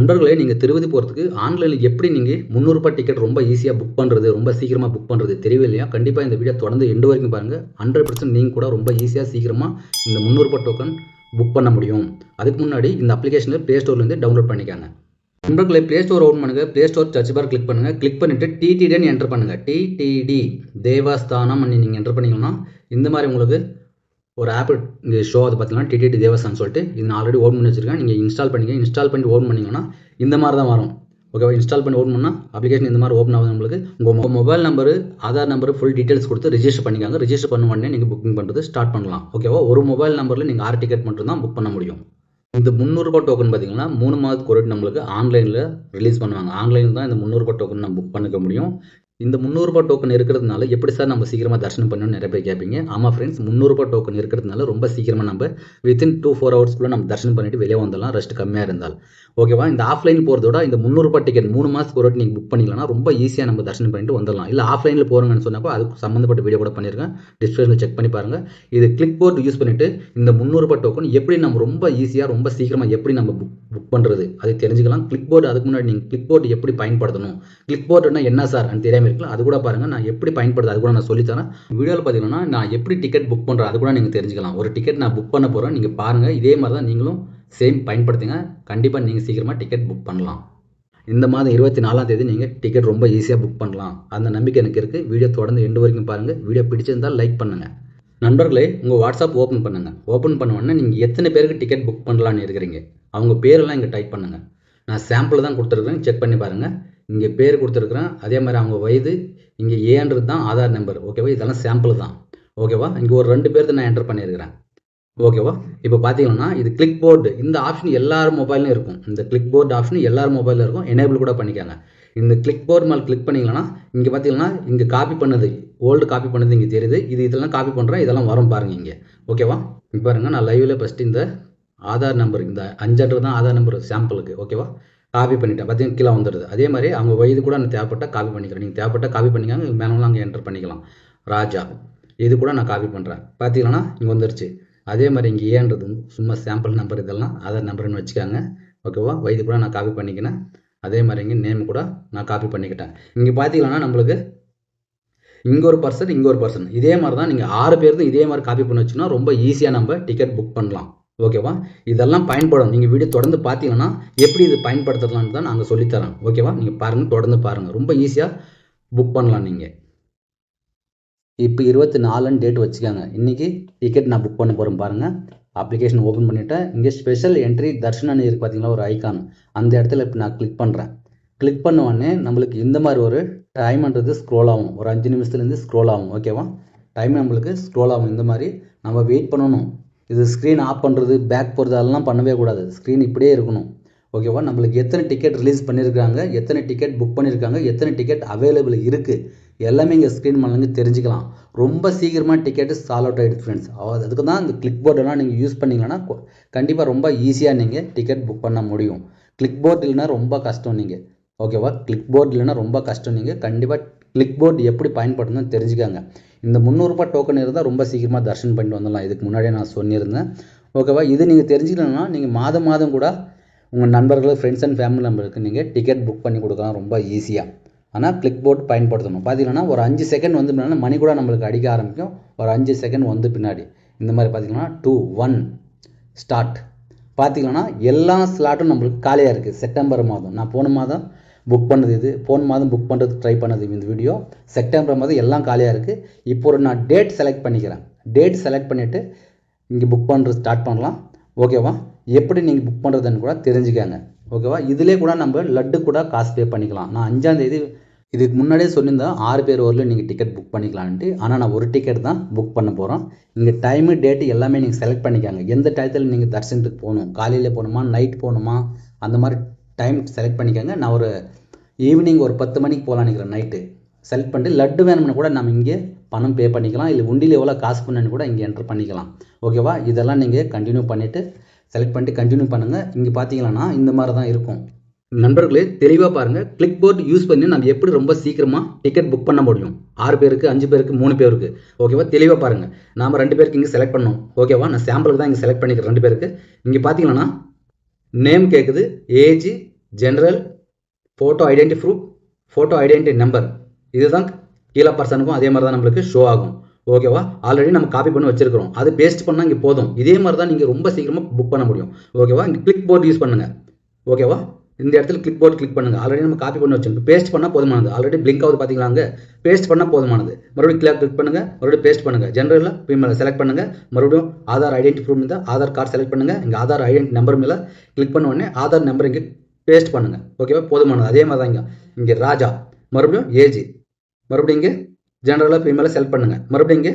நண்பர்களே, நீங்கள் திருப்பதி போகிறதுக்கு ஆன்லைனில் எப்படி நீங்கள் ரூ. 300 டிக்கெட் ரொம்ப ஈஸியாக புக் பண்ணுறது, ரொம்ப சீக்கிரமாக புக் பண்ணுறது தெரியவில்லையா? கண்டிப்பாக இந்த வீடியோ தொடர்ந்து எண்டு வரைக்கும் பாருங்கள். 100% நீங்கள் கூட ரொம்ப ஈஸியாக சீக்கிரமாக இந்த ரூ. 300 டோக்கன் புக் பண்ண முடியும். அதுக்கு முன்னாடி இந்த அப்ளிகேஷனில் ப்ளே ஸ்டோர்லேருந்து டவுன்லோட் பண்ணிக்காங்க. நண்பர்களே, ப்ளே ஸ்டோர் ஓப்பன் பண்ணுங்கள். Play store search bar click பண்ணுங்கள். கிளிக் பண்ணிவிட்டு டிடிடின்னு என்டர் பண்ணுங்கள். டிடிடி தேவஸ்தானம் நீங்கள் என்டர் பண்ணிங்கன்னா இந்த மாதிரி உங்களுக்கு ஒரு ஆப் இங்கே ஷோ அது பார்த்தீங்கன்னா டிடிடி தேவஸ்தான் சொல்லிட்டு இது நான் ஆல்ரெடி ஓப்பன் பண்ணி வச்சிருக்கேன். நீங்கள் இன்ஸ்டால் பண்ணிக்க. இன்ஸ்டால் பண்ணி ஓப்பன் பண்ணிங்கன்னா இந்த மாதிரி தான் வரும். ஓகேவா? இன்ஸ்டால் பண்ணி ஓப்பன் பண்ணால் அப்ளிகேஷன் இந்த மாதிரி ஓப்பன் ஆகுது. உங்களுக்கு உங்கள் mobile number, Aadhaar number, full details கொடுத்து ரிஜிஸ்டர் பண்ணிக்காங்க. ரிஜிஸ்டர் பண்ண உடனே நீங்கள் புக்கிங் பண்ணுறது ஸ்டார்ட் பண்ணலாம். ஓகேவா? ஒரு மொபைல் நம்பரில் நீங்கள் 6 டிக்கெட் மட்டும் தான் புக் பண்ண முடியும். இந்த ரூ. 300 டோக்கன் பார்த்தீங்கன்னா 3 மாதத்துக்கு ஒரு நம்மளுக்கு ஆன்லைனில் ரிலீஸ் பண்ணுவாங்க. ஆன்லைனில் தான் இந்த ரூ. 300 டோக்கன் நம்ம புக் பண்ணிக்க முடியும். இந்த ரூ. 300 டோக்கன் இருக்கிறதுனால எப்படி சார் நம்ம சீக்கிரமாக தரிசனம் பண்ணணும்னு நிறைய பேர் கேட்பீங்க. ஆமாம் ஃப்ரெண்ட்ஸ், ரூ. 300 டோக்கன் இருக்கிறதுனால ரொம்ப சீக்கிரமாக நம்ம வித்தின் 2-4 ஹவர்ஸ்க்குள்ளே நம்ம தரிசனம் பண்ணிட்டு வெளியே வந்துடலாம், ரெஸ்ட் கம்மியாக இருந்தால். ஓகேவா? இந்த ஆஃப்லைன் போகிறதோட இந்த ரூ. 300 டிக்கெட் 3 மாதத்துக்கு ஒரு நீங்கள் புக் பண்ணிக்கலாம்னா ரொம்ப ஈஸியாக நம்ம தரிசனம் பண்ணிட்டு வந்துடலாம். இல்லை ஆஃப்லைனில் போகிறோங்கன்னு சொன்னாக்கோ அதுக்கு சம்மந்தப்பட்ட வீடியோ கூட பண்ணியிருக்கேன், டிஸ்கிரிப்ஷனில் செக் பண்ணி பாருங்கள். இது கிளிக் போர்ட் யூஸ் பண்ணிவிட்டு இந்த ரூ. 300 டோக்கன் எப்படி நம்ம ரொம்ப ஈஸியாக ரொம்ப சீக்கிரமாக எப்படி நம்ம புக் பண்ணுறது அதை தெரிஞ்சுக்கலாம். கிளிக் போர்டு அதுக்கு முன்னாடி நீங்கள் கிளிக் போர்டு எப்படி பயன்படுத்தணும், கிளிக் போர்டுனா என்ன சார் தெரியாமல் இருக்கலாம், அது கூட பாருங்கள். நான் எப்படி பயன்படுது அது கூட நான் சொல்லித்தரேன். வீடியோவில் பார்த்தீங்கன்னா நான் எப்படி டிக்கெட் புக் பண்ணுறேன் அது கூட நீங்கள் தெரிஞ்சுக்கலாம். ஒரு டிக்கெட் நான் புக் பண்ண போகிறேன், நீங்கள் பாருங்கள். இதே மாதிரி தான் நீங்களும் சேம் பயன்படுத்துங்க. கண்டிப்பாக நீங்கள் சீக்கிரமாக டிக்கெட் புக் பண்ணலாம். இந்த மாதம் 24ஆம் தேதி நீங்கள் டிக்கெட் ரொம்ப ஈஸியாக புக் பண்ணலாம். அந்த நம்பிக்கை எனக்கு இருக்குது. வீடியோ தொடர்ந்து எண்டு வரைக்கும் பாருங்கள். வீடியோ பிடிச்சிருந்தால் லைக் பண்ணுங்கள். நண்பர்களே, உங்கள் வாட்ஸ்அப் ஓப்பன் பண்ணுங்கள். ஓப்பன் பண்ண உடனே நீங்கள் எத்தனை பேருக்கு டிக்கெட் புக் பண்ணலான்னு இருக்கிறீங்க அவங்க பேரெல்லாம் இங்கே டைப் பண்ணுங்கள். நான் சாம்பிள் தான் கொடுத்துருக்கேன், செக் பண்ணி பாருங்கள். இங்கே பேர் கொடுத்துருக்குறேன், அதே மாதிரி அவங்க வயது, இங்கே ஏன்றது தான் ஆதார் நம்பர். ஓகேவா? இதெல்லாம் சாம்பிள் தான். ஓகேவா? இங்கே ஒரு 2 பேருக்கு நான் என்டர் பண்ணியிருக்கிறேன். ஓகேவா? இப்போ பார்த்தீங்கன்னா இது கிளிக் போர்டு. இந்த ஆப்ஷன் எல்லார் மொபைலும் இருக்கும். இந்த கிளிக் போர்டு ஆப்ஷன் எல்லார் மொபைலில் இருக்கும். எனேபிள் கூட பண்ணிக்காங்க. இந்த கிளிக் போர்டு மேலே கிளிக் பண்ணிங்கன்னா இங்கே பார்த்தீங்கன்னா இங்கே காப்பி பண்ணது, ஓல்டு காப்பி பண்ணது இங்கே தெரியுது. இதெல்லாம் காப்பி பண்ணுறேன், இதெல்லாம் வரும் பாருங்கள் இங்கே. ஓகேவா? இப்போ பாருங்கள், நான் லைவில் ஃபஸ்ட்டு இந்த ஆதார் நம்பர், இந்த 5 தான் ஆதார் நம்பர் சாம்பிளுக்கு. ஓகேவா? காப்பி பண்ணிட்டேன். பார்த்தீங்கன்னா கீழே வந்துடுது. அதே மாதிரி அவங்க வயது கூட நான் தேவைப்பட்ட காப்பி பண்ணிக்கிறேன். நீங்கள் தேவைப்பட்ட காப்பி பண்ணிக்காங்க. மேனுவலாக அங்கே என்டர் பண்ணிக்கலாம். ராஜா இது கூட நான் காப்பி பண்ணுறேன். பார்த்தீங்கன்னா இங்கே வந்துருச்சு. அதே மாதிரி இங்கே ஏன்றது சும்மா சாம்பிள் நம்பர், இதெல்லாம் ஆதார் நம்பர்னு வச்சுக்காங்க. ஓகேவா? வயது கூட நான் காப்பி பண்ணிக்கினேன். அதே மாதிரி இங்கே நேம் கூட நான் காப்பி பண்ணிக்கிட்டேன். இங்கே பார்த்தீங்கன்னா நம்மளுக்கு இங்கே ஒரு பர்சன், இங்கே ஒரு பர்சன், இதே மாதிரி தான் நீங்கள் 6 பேருக்கு இதே மாதிரி காப்பி பண்ணி வச்சுன்னா ரொம்ப ஈஸியாக நம்ம டிக்கெட் புக் பண்ணலாம். ஓகேவா? இதெல்லாம் பயன்படும். நீங்கள் வீடியோ தொடர்ந்து பார்த்தீங்கன்னா எப்படி இது பயன்படுத்தலான்னு தான் நாங்கள் சொல்லித்தரோம். ஓகேவா? நீங்கள் பாருங்கள், தொடர்ந்து பாருங்கள். ரொம்ப ஈஸியாக புக் பண்ணலாம். நீங்கள் இப்போ 24 டேட் வச்சுக்காங்க. இன்றைக்கி டிக்கெட் நான் புக் பண்ண போகிறேன் பாருங்கள். அப்ளிகேஷன் ஓப்பன் பண்ணிவிட்டேன். இங்கே ஸ்பெஷல் என்ட்ரி தர்ஷனான்னு இருக்குது பார்த்தீங்களா, ஒரு ஐக்கான். அந்த இடத்துல இப்போ நான் கிளிக் பண்ணுறேன். கிளிக் பண்ண உடனே நம்மளுக்கு இந்த மாதிரி ஒரு டைம்ன்றது ஸ்க்ரோல் ஆகும். ஒரு 5 நிமிஷத்துலேருந்து ஸ்க்ரோல் ஆகும். ஓகேவா? டைம் நம்மளுக்கு ஸ்க்ரோல் ஆகும். இந்த மாதிரி நம்ம வெயிட் பண்ணணும். இது ஸ்க்ரீன் ஆஃப் பண்ணுறது, பேக் போகிறது அதெல்லாம் பண்ணவே கூடாது. ஸ்க்ரீன் இப்படியே இருக்கணும். ஓகேவா? நம்மளுக்கு எத்தனை டிக்கெட் ரிலீஸ் பண்ணியிருக்காங்க, எத்தனை டிக்கெட் புக் பண்ணியிருக்காங்க, எத்தனை டிக்கெட் அவைலபிள் இருக்குது எல்லாமே இங்கே ஸ்க்ரீன் பண்ணலங்க தெரிஞ்சுக்கலாம். ரொம்ப சீக்கிரமாக டிக்கெட்டு சால்வ் அவுட் ஆகிடுது ஃப்ரெண்ட்ஸ். அதுக்கு தான் இந்த கிளிக் போர்டெல்லாம் நீங்கள் யூஸ் பண்ணிங்கன்னா கண்டிப்பாக ரொம்ப ஈஸியாக நீங்கள் டிக்கெட் புக் பண்ண முடியும். கிளிக் போர்டு இல்லைன்னா ரொம்ப கஷ்டம் நீங்கள். ஓகேவா? கிளிக் போர்டு இல்லைன்னா ரொம்ப கஷ்டம். நீங்கள் கண்டிப்பாக கிளிக் போர்டு எப்படி பயன்படுத்தணும்னு தெரிஞ்சுக்காங்க. இந்த ரூ. 300 டோக்கன் இருந்தால் ரொம்ப சீக்கிரமாக தரிசனம் பண்ணிட்டு வந்துடலாம். இதுக்கு முன்னாடியே நான் சொல்லியிருந்தேன். ஓகேவா? இது நீங்கள் தெரிஞ்சுக்கணும்னா நீங்கள் மாதம் கூட உங்கள் நண்பர்கள், ஃப்ரெண்ட்ஸ் அண்ட் ஃபேமிலி மெம்பருக்கு நீங்கள் டிக்கெட் புக் பண்ணி கொடுக்கலாம் ரொம்ப ஈஸியாக. ஆனால் கிளிக் போர்டு பயன்படுத்தணும். பார்த்தீங்கன்னா ஒரு 5 செகண்ட் வந்து பின்னாடி மணி கூட நம்மளுக்கு அடிக்க ஆரம்பிக்கும். ஒரு 5 செகண்ட் வந்து பின்னாடி இந்த மாதிரி பார்த்தீங்கன்னா 2, 1 ஸ்டார்ட். பார்த்தீங்கன்னா எல்லா ஸ்லாட்டும் நம்மளுக்கு காலியாக இருக்குது. செப்டம்பர் மாதம் நான் போன மாதம் புக் பண்ணது, இது போன மாதம் புக் பண்ணுறதுக்கு ட்ரை பண்ணது இந்த வீடியோ. செப்டம்பர் மாதம் எல்லாம் காலியாக இருக்குது. இப்போ ஒரு நான் டேட் செலக்ட் பண்ணிக்கிறேன். டேட் செலக்ட் பண்ணிவிட்டு இங்கே புக் பண்ணுறது ஸ்டார்ட் பண்ணலாம். ஓகேவா? எப்படி நீங்கள் புக் பண்ணுறதுன்னு கூட தெரிஞ்சுக்காங்க. ஓகேவா? இதிலே கூட நம்ம லட்டு கூட காசு பே பண்ணிக்கலாம். நான் 5ஆம் தேதி இதுக்கு முன்னாடியே சொல்லியிருந்தேன் 6 பேர் வரல நீங்கள் டிக்கெட் புக் பண்ணிக்கலான்ட்டு. ஆனால் நான் ஒரு டிக்கெட் தான் புக் பண்ண போகிறோம். இங்கே டைமு, டேட்டு எல்லாமே நீங்கள் செலக்ட் பண்ணிக்காங்க. எந்த டயத்தில் நீங்கள் தரிசனத்துக்கு போகணும், காலையில் போகணுமா, நைட் போகணுமா, அந்த மாதிரி டைம் செலக்ட் பண்ணிக்காங்க. நான் ஒரு ஈவினிங் ஒரு 10 மணிக்கு போகலான்னு நினைக்கிறேன். நைட்டு செலக்ட் பண்ணிட்டு லட்டு வேணும்னு கூட நம்ம இங்கே பணம் பே பண்ணிக்கலாம். இல்லை உண்டியில் எவ்வளோ காசு பண்ணு கூட இங்கே என்டர் பண்ணிக்கலாம். ஓகேவா? இதெல்லாம் நீங்கள் கண்டினியூ பண்ணிவிட்டு செலக்ட் பண்ணிட்டு கண்டினியூ பண்ணுங்கள். இங்கே பார்த்தீங்கன்னா இந்த மாதிரி தான் இருக்கும். நண்பர்களே, தெளிவாக பாருங்கள். கிளிக் போர்டு யூஸ் பண்ணி நம்ம எப்படி ரொம்ப சீக்கிரமாக டிக்கெட் புக் பண்ண முடியும். 6 பேருக்கு, 5 பேருக்கு, 3 பேருக்கு. ஓகேவா? தெளிவாக பாருங்கள். நாம் 2 பேருக்கு இங்கே செலக்ட் பண்ணோம். ஓகேவா? நான் சாம்பிளுக்கு தான் இங்கே செலக்ட் பண்ணிக்கிறேன் 2 பேருக்கு. இங்கே பார்த்தீங்கன்னா நேம் கேட்குது, age, general, photo identity proof, photo identity number. இதுதான் கீழே பர்சனுக்கும் அதே மாதிரி தான் நம்மளுக்கு ஷோ ஆகும். ஓகேவா? ஆல்ரெடி நம்ம காப்பி பண்ணி வச்சிருக்கிறோம். அது பேஸ்ட் பண்ணால் இங்கே போதும். இதே மாதிரி தான் நீங்கள் ரொம்ப சீக்கிரமாக புக் பண்ண முடியும். ஓகேவா? இங்கே கிளிக் போர்டு யூஸ் பண்ணுங்கள். ஓகேவா? இந்த இடத்துல கிளிக் போர்டு கிளிக் பண்ணுங்கள். ஆல்ரெடி நம்ம காப்பி பண்ணி வச்சிருக்கோம். பேஸ்ட் பண்ணால் போதுமானது. ஆல்ரெடி பிளிங்க் ஆகுது பார்த்தீங்களா? அங்கே பேஸ்ட் பண்ணால் போதுமானது. மறுபடியும் கிளிக் பண்ணுங்கள். மறுபடியும் பேஸ்ட் பண்ணுங்கள். ஜென்ரலில் ஃபீமேல் செலக்ட் பண்ணுங்கள். மறுபடியும் ஆதார் ஐடென்டி ப்ரூஃப் இருந்தால் ஆதார் கார்டு செலக்ட் பண்ணுங்கள். இங்கே ஆதார் ஐடென்டி நம்பர் மேலே கிளிக் பண்ண உடனே ஆதார் நம்பர் இங்கே பேஸ்ட் பண்ணுங்கள். ஓகேவா? போதுமானது. அதே மாதிரி தான் இங்கே ராஜா, மறுபடியும் ஏஜ், மறுபடியும் இங்கே ஜென்ரலாக ஃபீமேலை செலக்ட் பண்ணுங்கள். மறுபடியும் இங்கே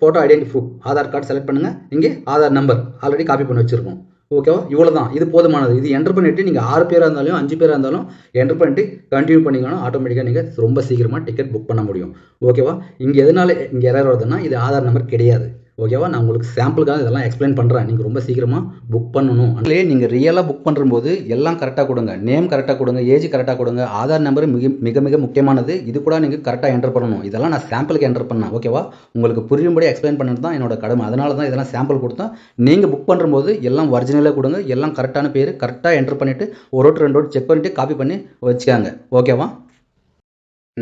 photo identity proof Aadhaar card select பண்ணுங்கள். இங்கே ஆதார் நம்பர் ஆல்ரெடி காப்பி பண்ணி வச்சுருக்கோம். ஓகேவா? இவ்வளோ தான். இது போதுமானது. இது என்டர் பண்ணிவிட்டு நீங்கள் 6 பேராக இருந்தாலும் 5 பேராக இருந்தாலும் என்டர் பண்ணிட்டு கண்டினியூ பண்ணிக்கலாம். ஆட்டோமேட்டிக்காக நீங்கள் ரொம்ப சீக்கிரமாக டிக்கெட் புக் பண்ண முடியும். ஓகேவா? இங்கே எதனால இங்கே எரர் வருதுன்னா இது ஆதார் நம்பர் கிடையாது. ஓகேவா? நான் உங்களுக்கு சாம்பிளுக்காக இதெல்லாம் எக்ஸ்பிளைன் பண்ணுறேன். நீங்கள் ரொம்ப சீக்கிரமாக புக் பண்ணணும். அதிலே நீங்கள் ரியலாக புக் பண்ணும்போது எல்லாம் கரெக்டாக கொடுங்க. நேம் கரெக்டாக கொடுங்க, ஏஜ் கரெக்டாக கொடுங்க. ஆதார் நம்பர் மிக மிக முக்கியமானது. இது கூட நீங்கள் கரெக்டாக என்டர் பண்ணணும். இதெல்லாம் நான் சாம்பிளுக்கு என்டர் பண்ணேன். ஓகேவா? உங்களுக்கு புரியும்படி எக்ஸ்பிளைன் பண்ணுறது தான் என்னோட கடமை. அதனால தான் இதெல்லாம் சாம்பிள் கொடுத்தேன். நீங்கள் புக் பண்ணும்போது எல்லாம் ஒரிஜினலாக கொடுங்க. எல்லாம் கரெக்டான பேர் கரெக்டாக என்டர் பண்ணிவிட்டு ஒரு ஓட்டு 2 ஓட்டு செக் பண்ணிவிட்டு காப்பி பண்ணி வச்சுக்காங்க. ஓகேவா?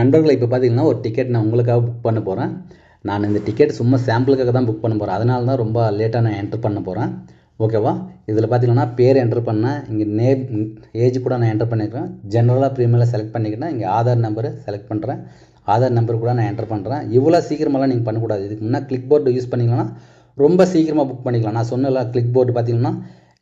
நண்பர்களை இப்போ பார்த்தீங்கன்னா ஒரு டிக்கெட் நான் உங்களுக்காக புக் பண்ண போகிறேன். நான் இந்த டிக்கெட் சும்மா சாம்பிளுக்காக தான் புக் பண்ண போகிறேன். அதனால தான் ரொம்ப லேட்டாக நான் என்ட்ரு பண்ண போகிறேன். ஓகேவா? இதில் பார்த்தீங்கன்னா பேர் என்ட்ரு பண்ணேன். இங்கே நேம், ஏஜ் கூட நான் என்ட்ரு பண்ணிக்கிறேன். ஜென்ரலாக ப்ரீமியரில் செலக்ட் பண்ணிக்கிறேன். இங்கே ஆதார் நம்பரு செலக்ட் பண்ணுறேன். ஆதார் நம்பர் கூட நான் என்ட்ரு பண்ணுறேன். இவ்வளோ சீக்கிரமெல்லாம் நீங்கள் பண்ணக்கூடாது. இதுக்கு முன்னே கிளிக் போர்டு யூஸ் பண்ணிங்கன்னா ரொம்ப சீக்கிரமாக புக் பண்ணிக்கலாம். நான் சொன்னல கிளிக் போர்டு பார்த்தீங்கன்னா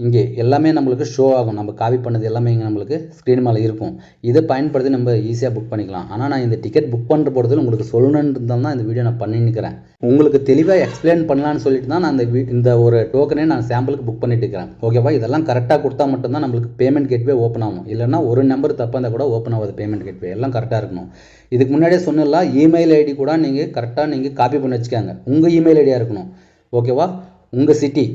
இங்கே எல்லாமே நம்மளுக்கு ஷோ ஆகும். நம்ம காப்பி பண்ணது எல்லாமே இங்கே நம்மளுக்கு ஸ்க்ரீன் மேலே இருக்கும். இதை பயன்படுத்தி நம்ம ஈஸியாக புக் பண்ணிக்கலாம். ஆனால் நான் இந்த டிக்கெட் புக் பண்ணுற போகிறதுல உங்களுக்கு சொல்லணுன்றது தான் இந்த வீடியோ நான் பண்ணின்னுக்கிறேன். உங்களுக்கு தெளிவாக எக்ஸ்பிளைன் பண்ணலான்னு சொல்லிட்டு தான் நான் இந்த ஒரு டோக்கனே நான் சாம்பிளுக்கு புக் பண்ணிட்டு இருக்கிறேன். ஓகேவா? இதெல்லாம் கரெக்டாக கொடுத்தா மட்டும்தான் நம்மளுக்கு பேமெண்ட் கேட்வே ஓப்பன் ஆகும். இல்லைன்னா ஒரு நம்பர் தப்பாக இருந்தால் கூட ஓப்பன் ஆகாது பேமெண்ட் கேட்வே. எல்லாம் கரெக்டாக இருக்கணும். இதுக்கு முன்னாடியே சொன்னல இமெயில் ஐடி கூட நீங்கள் கரெக்டாக நீங்கள் காப்பி பண்ணி வச்சுக்காங்க. உங்கள் இமெயில் ஐடியாக இருக்கணும். ஓகேவா? உங்கள் சிட்டி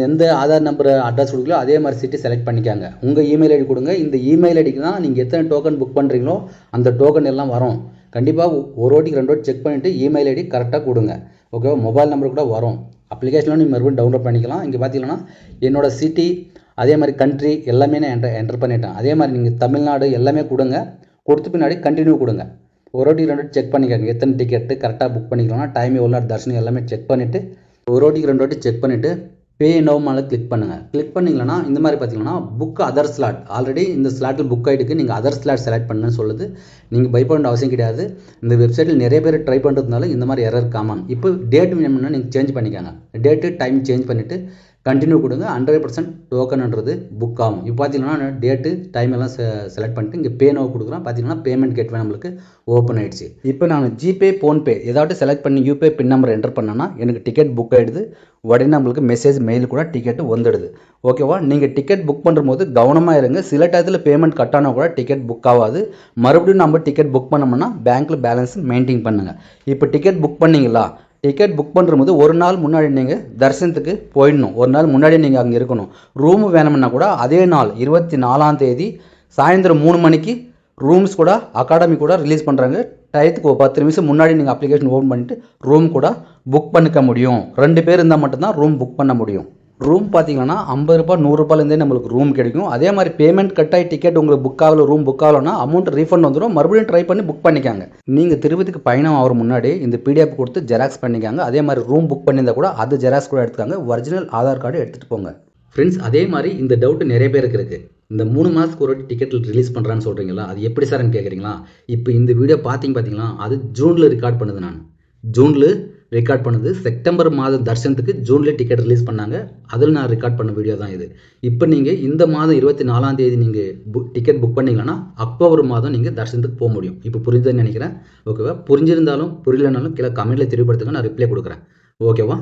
எந்த ஆதார் நம்பர் அட்ரஸ் கொடுக்கலோ அதே மாதிரி சிட்டி செலக்ட் பண்ணிக்காங்க. உங்கள் இமெயில் ஐடி கொடுங்க. இந்த இமெயில் ஐடிக்கு தான் நீங்கள் எத்தனை டோக்கன் புக் பண்ணுறீங்களோ அந்த டோக்கன் எல்லாம் வரும். கண்டிப்பாக ஒரு ஓட்டிக்கு 2 ஓட்டி செக் பண்ணிவிட்டு இமெயில் ஐடி கரெக்டாக கொடுங்க. ஓகேவா? மொபைல் நம்பர் கூட வரும். அப்ளிகேஷனில் நீங்கள் மறுபடியும் டவுன்லோட் பண்ணிக்கலாம். இங்கே பார்த்தீங்கன்னா என்னோட சிட்டி அதே மாதிரி கண்ட்ரி எல்லாமே நான் என்டர் பண்ணிட்டேன். அதே மாதிரி நீங்கள் தமிழ்நாடு எல்லாமே கொடுங்க. கொடுத்த பின்னாடி கண்டினியூ கொடுங்க. ஒரு ஓட்டிக்கு 2 ஓட்டி செக் பண்ணிக்கோங்க. எத்தனை டிக்கெட்டு கரெக்டாக புக் பண்ணிக்கலாம். டைம் எவ்வளோ தர்ஷனம் எல்லாமே செக் பண்ணிவிட்டு ஒரு ஓட்டிக்கு 2 ஓட்டி செக் பண்ணிவிட்டு பே நவ் மேலே கிளிக் பண்ணுங்கள். கிளிக் பண்ணிங்கன்னா இந்த மாதிரி பார்த்தீங்கன்னா புக் அதர் ஸ்லாட். ஆல்ரெடி இந்த ஸ்லாட்டில் புக் ஆகிட்டுக்கு நீங்கள் அதர் ஸ்லாட் செலக்ட் பண்ணுன்னு சொல்லுது. நீங்கள் பை பண்ண அவசியம் கிடையாது. இந்த வெப்சைட்டில் நிறைய பேர் ட்ரை பண்ணுறதுனால இந்த மாதிரி எரர் காமன். இப்போ டேட் வேணும்னா நீங்கள் சேஞ்ச் பண்ணிக்கோங்க. டேட்டு டைம் சேஞ்ச் பண்ணிவிட்டு கண்டினியூ கொடுங்க. 100% டோக்கன்ன்றது புக் ஆகும். இப்போ பார்த்தீங்கன்னா டேட்டு டைம் எல்லாம் செலக்ட் பண்ணிட்டு இங்கே பே நவ் கொடுக்குறோம். பார்த்தீங்கன்னா பேமெண்ட் கேட்வே நம்மளுக்கு ஓப்பன் ஆகிடுச்சு. இப்போ நான் ஜிபே, ஃபோன்பே ஏதாவது செலக்ட் பண்ணி யூபிஐ பின் நம்பர் என்டர் பண்ணேன்னா எனக்கு டிக்கெட் புக் ஆகிடுது. உடனே நம்மளுக்கு மெசேஜ் மெயில் கூட டிக்கெட்டு வந்துடுது. ஓகேவா? நீங்கள் டிக்கெட் புக் பண்ணும்போது கவனமாக இருங்க. சில டயத்தில் பேமெண்ட் கட் ஆனால் கூட டிக்கெட் புக் ஆகாது. மறுபடியும் நம்ம டிக்கெட் புக் பண்ணோம்னா பேங்க்கில் பேலன்ஸ் மெயின்டைன் பண்ணுங்கள். இப்போ டிக்கெட் புக் பண்ணிங்களா? டிக்கெட் புக் பண்ணும்போது ஒரு நாள் முன்னாடி நீங்கள் தரிசனத்துக்கு போயிடணும். ஒரு நாள் முன்னாடி நீங்கள் அங்கே இருக்கணும். ரூமு வேணும்னா கூட அதே நாள் 24ஆம் தேதி சாயந்தரம் 3 மணிக்கு ரூம்ஸ் கூட அகாடமி கூட ரிலீஸ் பண்ணுறாங்க. டயத்துக்கு ஒரு 10 நிமிஷம் முன்னாடி நீங்கள் அப்ளிகேஷன் ஓப்பன் பண்ணிவிட்டு ரூம் கூட புக் பண்ணிக்க முடியும். 2 பேர் இருந்தால் மட்டும்தான் ரூம் புக் பண்ண முடியும். ரூம் பார்த்தீங்கன்னா 50 ரூபாய் 100 ரூபாயிலேருந்தே நம்மளுக்கு ரூம் கிடைக்கும். அதே மாதிரி பேமெண்ட் கட்டாயி டிக்கெட் உங்களுக்கு புக் ஆகல, ரூம் புக் ஆகலன்னா அமௌண்ட் ரீஃபண்ட் வந்துடும். மறுபடியும் ட்ரை பண்ணி புக் பண்ணிக்காங்க. நீங்கள் திருப்பதிக்கு பயணம் ஆகிற முன்னாடி இந்த பிடிஎஃப் கொடுத்து ஜெராக்ஸ் பண்ணிக்காங்க. அதே மாதிரி ரூம் புக் பண்ணியிருந்தால் கூட அது ஜெராக்ஸ் கூட எடுத்துக்காங்க. ஒரிஜினல் ஆதார் கார்டு எடுத்துகிட்டு போங்க. ஃப்ரெண்ட்ஸ், அதே மாதிரி இந்த டவுட்டு நிறைய பேருக்கு இருக்குது. இந்த 3 மாதத்துக்கு ஒரு டிக்கெட் ரிலீஸ் பண்ணுறான்னு சொல்கிறீங்களா? அது எப்படி சார்ன்னு கேட்குறீங்களா? இப்போ இந்த வீடியோ பார்த்தீங்களா? அது ஜூனில் ரெக்கார்ட் பண்ணுது. நான் ஜூனில் ரெக்கார்ட் பண்ணது. செப்டம்பர் மாதம் தர்ஷனத்துக்கு ஜூன்லேயே டிக்கெட் ரிலீஸ் பண்ணாங்க. அதில் நான் ரெக்கார்ட் பண்ண வீடியோ தான் இது. இப்போ நீங்கள் இந்த மாதம் 24ஆம் தேதி நீங்கள் டிக்கெட் புக் பண்ணிங்கன்னா அக்டோபர் மாதம் நீங்கள் தர்ஷனத்துக்கு போக முடியும். இப்போ புரிஞ்சுதுன்னு நினைக்கிறேன். ஓகேவா? புரிஞ்சிருந்தாலும் புரியலனாலும் கீழே கமெண்ட்டில் தெரியப்படுத்துங்க. நான் ரிப்ளை கொடுக்குறேன். ஓகேவா?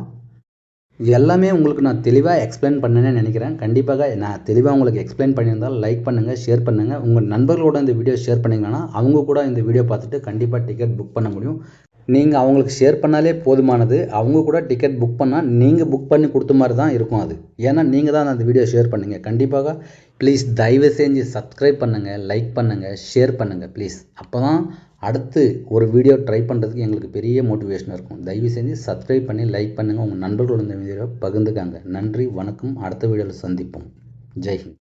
இது எல்லாமே உங்களுக்கு நான் தெளிவாக எக்ஸ்பிளைன் பண்ணேன்னு நினைக்கிறேன். கண்டிப்பாக நான் தெளிவாக உங்களுக்கு எக்ஸ்பிளைன் பண்ணியிருந்தால் லைக் பண்ணுங்கள், ஷேர் பண்ணுங்கள். உங்கள் நண்பர்களோட இந்த வீடியோ ஷேர் பண்ணிங்கன்னா அவங்க கூட இந்த வீடியோ பார்த்துட்டு கண்டிப்பாக டிக்கெட் புக் பண்ண முடியும். நீங்கள் அவங்களுக்கு ஷேர் பண்ணாலே போதுமானது. அவங்க கூட டிக்கெட் புக் பண்ணால் நீங்கள் புக் பண்ணி கொடுத்த மாதிரி தான் இருக்கும் அது. ஏன்னா நீங்கள் தான் அந்த வீடியோ ஷேர் பண்ணீங்க. கண்டிப்பாக ப்ளீஸ் தயவு செஞ்சு சப்ஸ்கிரைப் பண்ணுங்கள், லைக் பண்ணுங்கள், ஷேர் பண்ணுங்கள் ப்ளீஸ். அப்போ தான் அடுத்து ஒரு வீடியோ ட்ரை பண்ணுறதுக்கு எங்களுக்கு பெரிய மோட்டிவேஷன் இருக்கும். தயவு செஞ்சு சப்ஸ்கிரைப் பண்ணி லைக் பண்ணுங்கள். உங்கள் நண்பர்களோட இந்த வீடியோ பகிர்ந்துக்காங்க. நன்றி, வணக்கம். அடுத்த வீடியோவில் சந்திப்போம். ஜெய்ஹிந்த்.